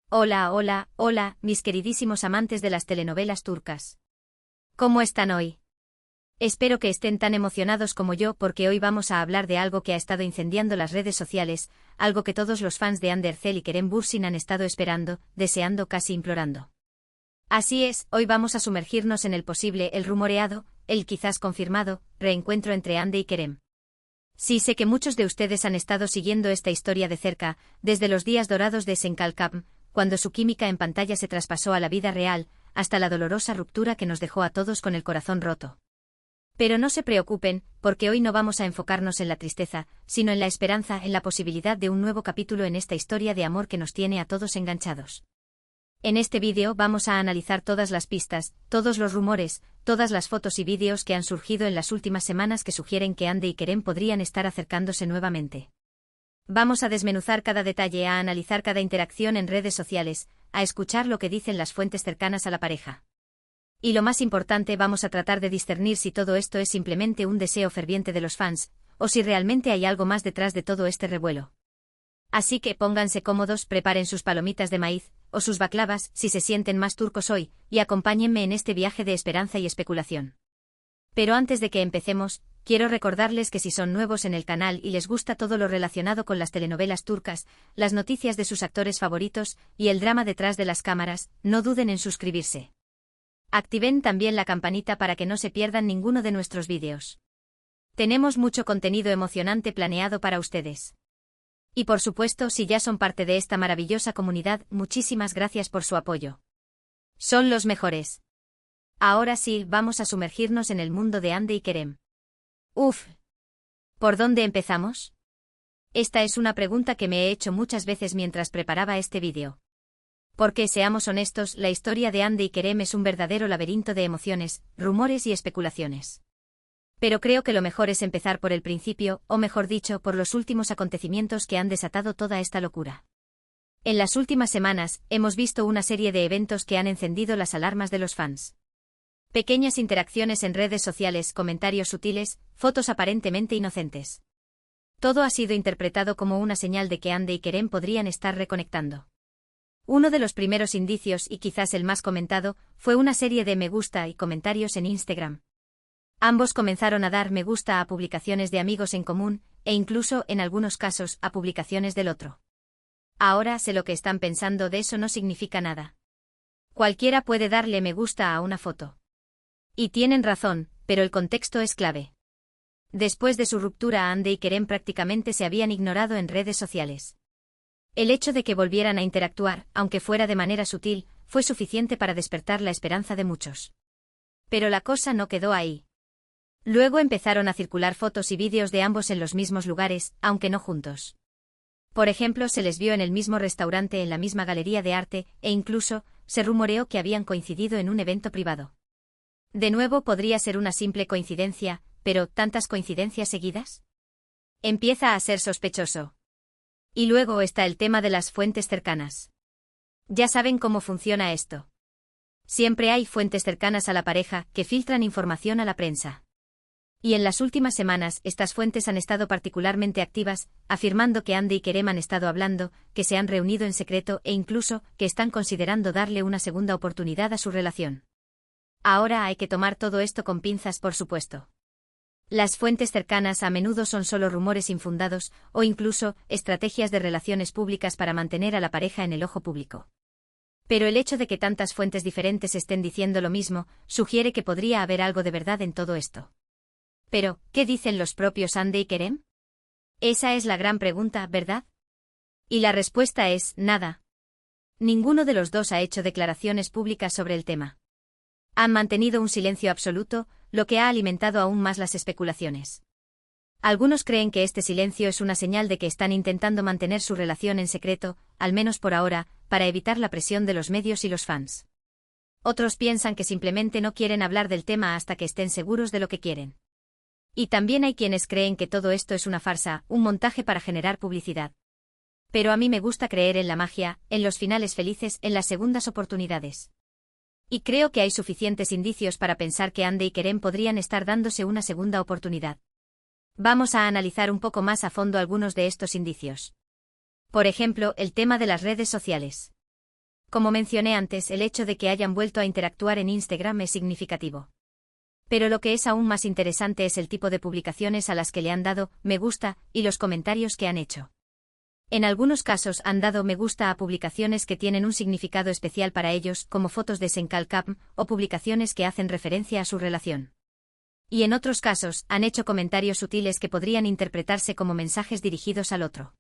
Hola, hola, hola, mis queridísimos amantes de las telenovelas turcas. ¿Cómo están hoy? Espero que estén tan emocionados como yo porque hoy vamos a hablar de algo que ha estado incendiando las redes sociales, algo que todos los fans de Hande Erçel y Kerem Bürsin han estado esperando, deseando, casi implorando. Así es, hoy vamos a sumergirnos en el posible, el rumoreado, el quizás confirmado, reencuentro entre Hande y Kerem. Sí, sé que muchos de ustedes han estado siguiendo esta historia de cerca, desde los días dorados de Senkalkam, cuando su química en pantalla se traspasó a la vida real, hasta la dolorosa ruptura que nos dejó a todos con el corazón roto. Pero no se preocupen, porque hoy no vamos a enfocarnos en la tristeza, sino en la esperanza, en la posibilidad de un nuevo capítulo en esta historia de amor que nos tiene a todos enganchados. En este vídeo vamos a analizar todas las pistas, todos los rumores, todas las fotos y vídeos que han surgido en las últimas semanas que sugieren que Hande y Kerem podrían estar acercándose nuevamente. Vamos a desmenuzar cada detalle, a analizar cada interacción en redes sociales, a escuchar lo que dicen las fuentes cercanas a la pareja. Y lo más importante, vamos a tratar de discernir si todo esto es simplemente un deseo ferviente de los fans, o si realmente hay algo más detrás de todo este revuelo. Así que pónganse cómodos, preparen sus palomitas de maíz, o sus baklavas, si se sienten más turcos hoy, y acompáñenme en este viaje de esperanza y especulación. Pero antes de que empecemos, quiero recordarles que si son nuevos en el canal y les gusta todo lo relacionado con las telenovelas turcas, las noticias de sus actores favoritos, y el drama detrás de las cámaras, no duden en suscribirse. Activen también la campanita para que no se pierdan ninguno de nuestros vídeos. Tenemos mucho contenido emocionante planeado para ustedes. Y por supuesto, si ya son parte de esta maravillosa comunidad, muchísimas gracias por su apoyo. Son los mejores. Ahora sí, vamos a sumergirnos en el mundo de Hande y Kerem. Uf. ¿Por dónde empezamos? Esta es una pregunta que me he hecho muchas veces mientras preparaba este vídeo. Porque, seamos honestos, la historia de Hande y Kerem es un verdadero laberinto de emociones, rumores y especulaciones. Pero creo que lo mejor es empezar por el principio, o mejor dicho, por los últimos acontecimientos que han desatado toda esta locura. En las últimas semanas, hemos visto una serie de eventos que han encendido las alarmas de los fans. Pequeñas interacciones en redes sociales, comentarios sutiles, fotos aparentemente inocentes. Todo ha sido interpretado como una señal de que Hande y Kerem podrían estar reconectando. Uno de los primeros indicios, y quizás el más comentado, fue una serie de me gusta y comentarios en Instagram. Ambos comenzaron a dar me gusta a publicaciones de amigos en común, e incluso, en algunos casos, a publicaciones del otro. Ahora sé lo que están pensando, de eso no significa nada. Cualquiera puede darle me gusta a una foto. Y tienen razón, pero el contexto es clave. Después de su ruptura, Hande y Kerem prácticamente se habían ignorado en redes sociales. El hecho de que volvieran a interactuar, aunque fuera de manera sutil, fue suficiente para despertar la esperanza de muchos. Pero la cosa no quedó ahí. Luego empezaron a circular fotos y vídeos de ambos en los mismos lugares, aunque no juntos. Por ejemplo, se les vio en el mismo restaurante, en la misma galería de arte, e incluso, se rumoreó que habían coincidido en un evento privado. De nuevo, podría ser una simple coincidencia, pero ¿tantas coincidencias seguidas? Empieza a ser sospechoso. Y luego está el tema de las fuentes cercanas. Ya saben cómo funciona esto. Siempre hay fuentes cercanas a la pareja que filtran información a la prensa. Y en las últimas semanas, estas fuentes han estado particularmente activas, afirmando que Hande y Kerem han estado hablando, que se han reunido en secreto e incluso, que están considerando darle una segunda oportunidad a su relación. Ahora hay que tomar todo esto con pinzas, por supuesto. Las fuentes cercanas a menudo son solo rumores infundados, o incluso, estrategias de relaciones públicas para mantener a la pareja en el ojo público. Pero el hecho de que tantas fuentes diferentes estén diciendo lo mismo, sugiere que podría haber algo de verdad en todo esto. Pero, ¿qué dicen los propios Hande y Kerem? Esa es la gran pregunta, ¿verdad? Y la respuesta es, nada. Ninguno de los dos ha hecho declaraciones públicas sobre el tema. Han mantenido un silencio absoluto, lo que ha alimentado aún más las especulaciones. Algunos creen que este silencio es una señal de que están intentando mantener su relación en secreto, al menos por ahora, para evitar la presión de los medios y los fans. Otros piensan que simplemente no quieren hablar del tema hasta que estén seguros de lo que quieren. Y también hay quienes creen que todo esto es una farsa, un montaje para generar publicidad. Pero a mí me gusta creer en la magia, en los finales felices, en las segundas oportunidades. Y creo que hay suficientes indicios para pensar que Hande y Kerem podrían estar dándose una segunda oportunidad. Vamos a analizar un poco más a fondo algunos de estos indicios. Por ejemplo, el tema de las redes sociales. Como mencioné antes, el hecho de que hayan vuelto a interactuar en Instagram es significativo. Pero lo que es aún más interesante es el tipo de publicaciones a las que le han dado me gusta y los comentarios que han hecho. En algunos casos han dado me gusta a publicaciones que tienen un significado especial para ellos, como fotos de Senkalkam, o publicaciones que hacen referencia a su relación. Y en otros casos, han hecho comentarios sutiles que podrían interpretarse como mensajes dirigidos al otro.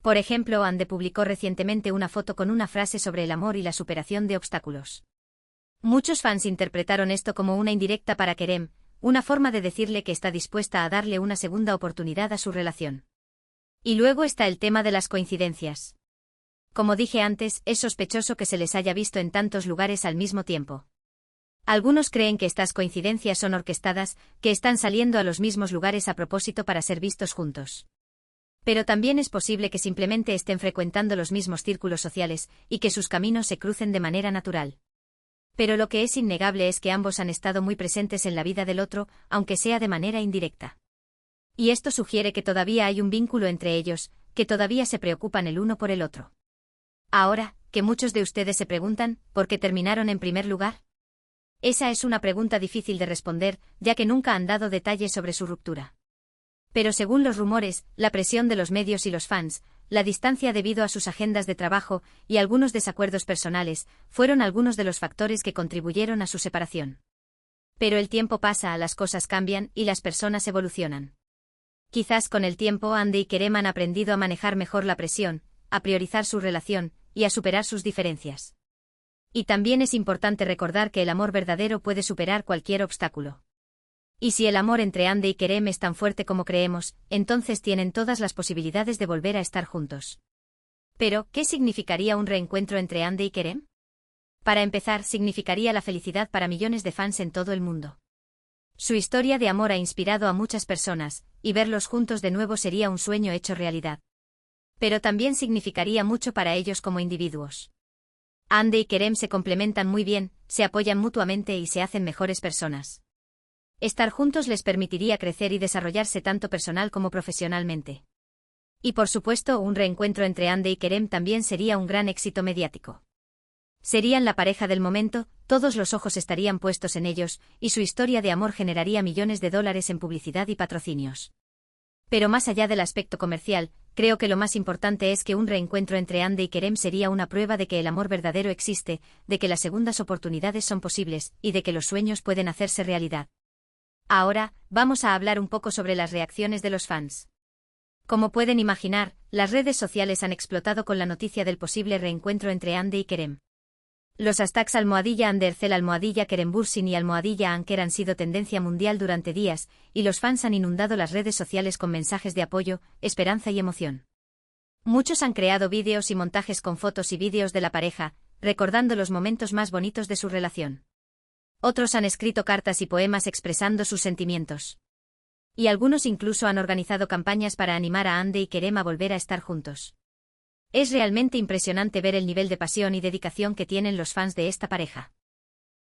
Por ejemplo, Ande publicó recientemente una foto con una frase sobre el amor y la superación de obstáculos. Muchos fans interpretaron esto como una indirecta para Kerem, una forma de decirle que está dispuesta a darle una segunda oportunidad a su relación. Y luego está el tema de las coincidencias. Como dije antes, es sospechoso que se les haya visto en tantos lugares al mismo tiempo. Algunos creen que estas coincidencias son orquestadas, que están saliendo a los mismos lugares a propósito para ser vistos juntos. Pero también es posible que simplemente estén frecuentando los mismos círculos sociales, y que sus caminos se crucen de manera natural. Pero lo que es innegable es que ambos han estado muy presentes en la vida del otro, aunque sea de manera indirecta. Y esto sugiere que todavía hay un vínculo entre ellos, que todavía se preocupan el uno por el otro. Ahora, que muchos de ustedes se preguntan, ¿por qué terminaron en primer lugar? Esa es una pregunta difícil de responder, ya que nunca han dado detalles sobre su ruptura. Pero según los rumores, la presión de los medios y los fans, la distancia debido a sus agendas de trabajo y algunos desacuerdos personales, fueron algunos de los factores que contribuyeron a su separación. Pero el tiempo pasa, las cosas cambian y las personas evolucionan. Quizás con el tiempo Ande y Kerem han aprendido a manejar mejor la presión, a priorizar su relación y a superar sus diferencias. Y también es importante recordar que el amor verdadero puede superar cualquier obstáculo. Y si el amor entre Ande y Kerem es tan fuerte como creemos, entonces tienen todas las posibilidades de volver a estar juntos. Pero, ¿qué significaría un reencuentro entre Ande y Kerem? Para empezar, significaría la felicidad para millones de fans en todo el mundo. Su historia de amor ha inspirado a muchas personas, y verlos juntos de nuevo sería un sueño hecho realidad. Pero también significaría mucho para ellos como individuos. Ande y Kerem se complementan muy bien, se apoyan mutuamente y se hacen mejores personas. Estar juntos les permitiría crecer y desarrollarse tanto personal como profesionalmente. Y por supuesto, un reencuentro entre Ande y Kerem también sería un gran éxito mediático. Serían la pareja del momento, todos los ojos estarían puestos en ellos, y su historia de amor generaría millones de dólares en publicidad y patrocinios. Pero más allá del aspecto comercial, creo que lo más importante es que un reencuentro entre Ande y Kerem sería una prueba de que el amor verdadero existe, de que las segundas oportunidades son posibles, y de que los sueños pueden hacerse realidad. Ahora, vamos a hablar un poco sobre las reacciones de los fans. Como pueden imaginar, las redes sociales han explotado con la noticia del posible reencuentro entre Ande y Kerem. Los hashtags #Andercel, #Kerembursin y #Anker han sido tendencia mundial durante días, y los fans han inundado las redes sociales con mensajes de apoyo, esperanza y emoción. Muchos han creado vídeos y montajes con fotos y vídeos de la pareja, recordando los momentos más bonitos de su relación. Otros han escrito cartas y poemas expresando sus sentimientos. Y algunos incluso han organizado campañas para animar a Ande y Kerem a volver a estar juntos. Es realmente impresionante ver el nivel de pasión y dedicación que tienen los fans de esta pareja.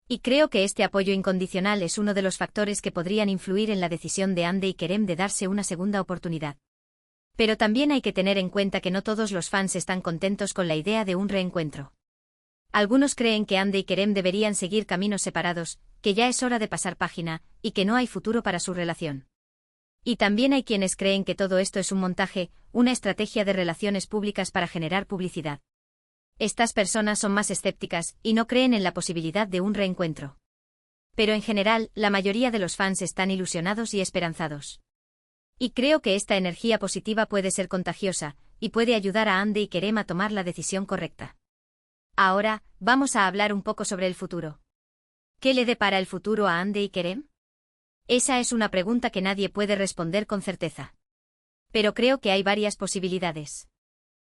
Y creo que este apoyo incondicional es uno de los factores que podrían influir en la decisión de Ande y Kerem de darse una segunda oportunidad. Pero también hay que tener en cuenta que no todos los fans están contentos con la idea de un reencuentro. Algunos creen que Ande y Kerem deberían seguir caminos separados, que ya es hora de pasar página, y que no hay futuro para su relación. Y también hay quienes creen que todo esto es un montaje, una estrategia de relaciones públicas para generar publicidad. Estas personas son más escépticas y no creen en la posibilidad de un reencuentro. Pero en general, la mayoría de los fans están ilusionados y esperanzados. Y creo que esta energía positiva puede ser contagiosa, y puede ayudar a Ande y Kerem a tomar la decisión correcta. Ahora, vamos a hablar un poco sobre el futuro. ¿Qué le depara el futuro a Ande y Kerem? Esa es una pregunta que nadie puede responder con certeza. Pero creo que hay varias posibilidades.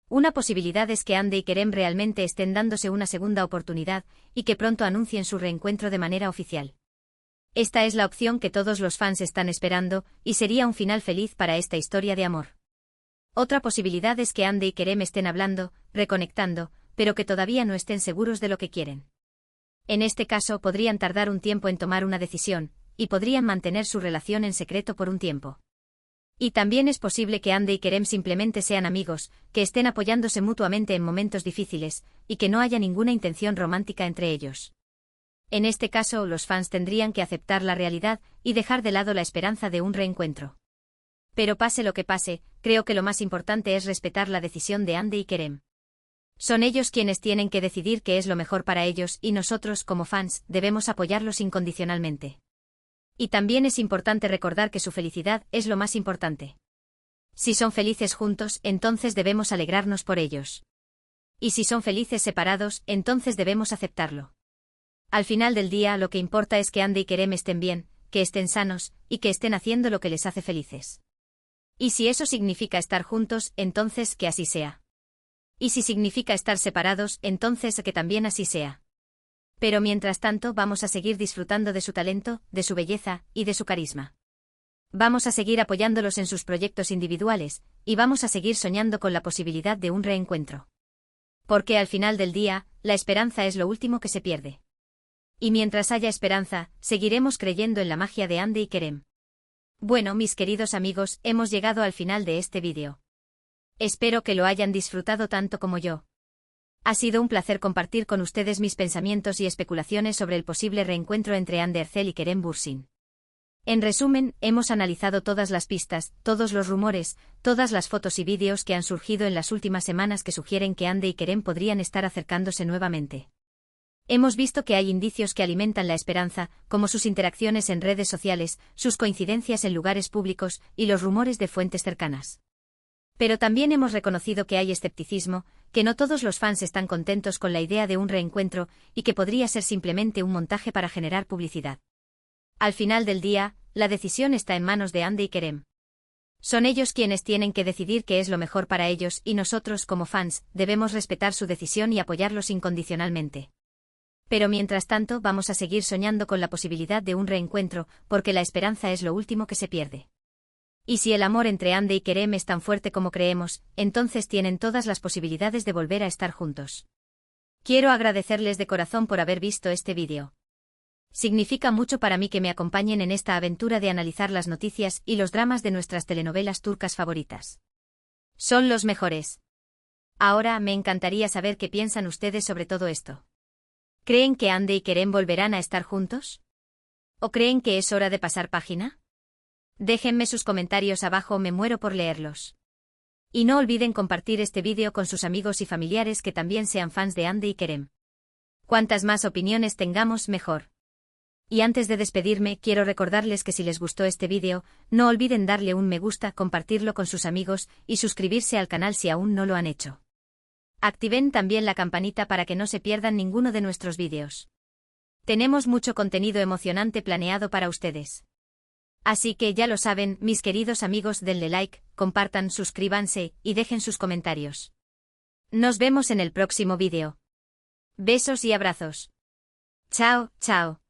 Una posibilidad es que Ande y Kerem realmente estén dándose una segunda oportunidad, y que pronto anuncien su reencuentro de manera oficial. Esta es la opción que todos los fans están esperando, y sería un final feliz para esta historia de amor. Otra posibilidad es que Ande y Kerem estén hablando, reconectando, pero que todavía no estén seguros de lo que quieren. En este caso podrían tardar un tiempo en tomar una decisión, y podrían mantener su relación en secreto por un tiempo. Y también es posible que Ande y Kerem simplemente sean amigos, que estén apoyándose mutuamente en momentos difíciles, y que no haya ninguna intención romántica entre ellos. En este caso, los fans tendrían que aceptar la realidad y dejar de lado la esperanza de un reencuentro. Pero pase lo que pase, creo que lo más importante es respetar la decisión de Ande y Kerem. Son ellos quienes tienen que decidir qué es lo mejor para ellos y nosotros, como fans, debemos apoyarlos incondicionalmente. Y también es importante recordar que su felicidad es lo más importante. Si son felices juntos, entonces debemos alegrarnos por ellos. Y si son felices separados, entonces debemos aceptarlo. Al final del día, lo que importa es que Ande y Kerem estén bien, que estén sanos, y que estén haciendo lo que les hace felices. Y si eso significa estar juntos, entonces que así sea. Y si significa estar separados, entonces que también así sea. Pero mientras tanto vamos a seguir disfrutando de su talento, de su belleza y de su carisma. Vamos a seguir apoyándolos en sus proyectos individuales, y vamos a seguir soñando con la posibilidad de un reencuentro. Porque al final del día, la esperanza es lo último que se pierde. Y mientras haya esperanza, seguiremos creyendo en la magia de Ande y Kerem. Bueno, mis queridos amigos, hemos llegado al final de este vídeo. Espero que lo hayan disfrutado tanto como yo. Ha sido un placer compartir con ustedes mis pensamientos y especulaciones sobre el posible reencuentro entre Ande Erçel y Kerem Bürsin. En resumen, hemos analizado todas las pistas, todos los rumores, todas las fotos y vídeos que han surgido en las últimas semanas que sugieren que Ande y Kerem podrían estar acercándose nuevamente. Hemos visto que hay indicios que alimentan la esperanza, como sus interacciones en redes sociales, sus coincidencias en lugares públicos y los rumores de fuentes cercanas. Pero también hemos reconocido que hay escepticismo, que no todos los fans están contentos con la idea de un reencuentro y que podría ser simplemente un montaje para generar publicidad. Al final del día, la decisión está en manos de Ande y Kerem. Son ellos quienes tienen que decidir qué es lo mejor para ellos y nosotros, como fans, debemos respetar su decisión y apoyarlos incondicionalmente. Pero mientras tanto vamos a seguir soñando con la posibilidad de un reencuentro, porque la esperanza es lo último que se pierde. Y si el amor entre Ande y Kerem es tan fuerte como creemos, entonces tienen todas las posibilidades de volver a estar juntos. Quiero agradecerles de corazón por haber visto este vídeo. Significa mucho para mí que me acompañen en esta aventura de analizar las noticias y los dramas de nuestras telenovelas turcas favoritas. Son los mejores. Ahora me encantaría saber qué piensan ustedes sobre todo esto. ¿Creen que Ande y Kerem volverán a estar juntos? ¿O creen que es hora de pasar página? Déjenme sus comentarios abajo, me muero por leerlos. Y no olviden compartir este vídeo con sus amigos y familiares que también sean fans de Ande y Kerem. Cuantas más opiniones tengamos, mejor. Y antes de despedirme, quiero recordarles que si les gustó este vídeo, no olviden darle un me gusta, compartirlo con sus amigos y suscribirse al canal si aún no lo han hecho. Activen también la campanita para que no se pierdan ninguno de nuestros vídeos. Tenemos mucho contenido emocionante planeado para ustedes. Así que ya lo saben, mis queridos amigos, denle like, compartan, suscríbanse y dejen sus comentarios. Nos vemos en el próximo vídeo. Besos y abrazos. Chao, chao.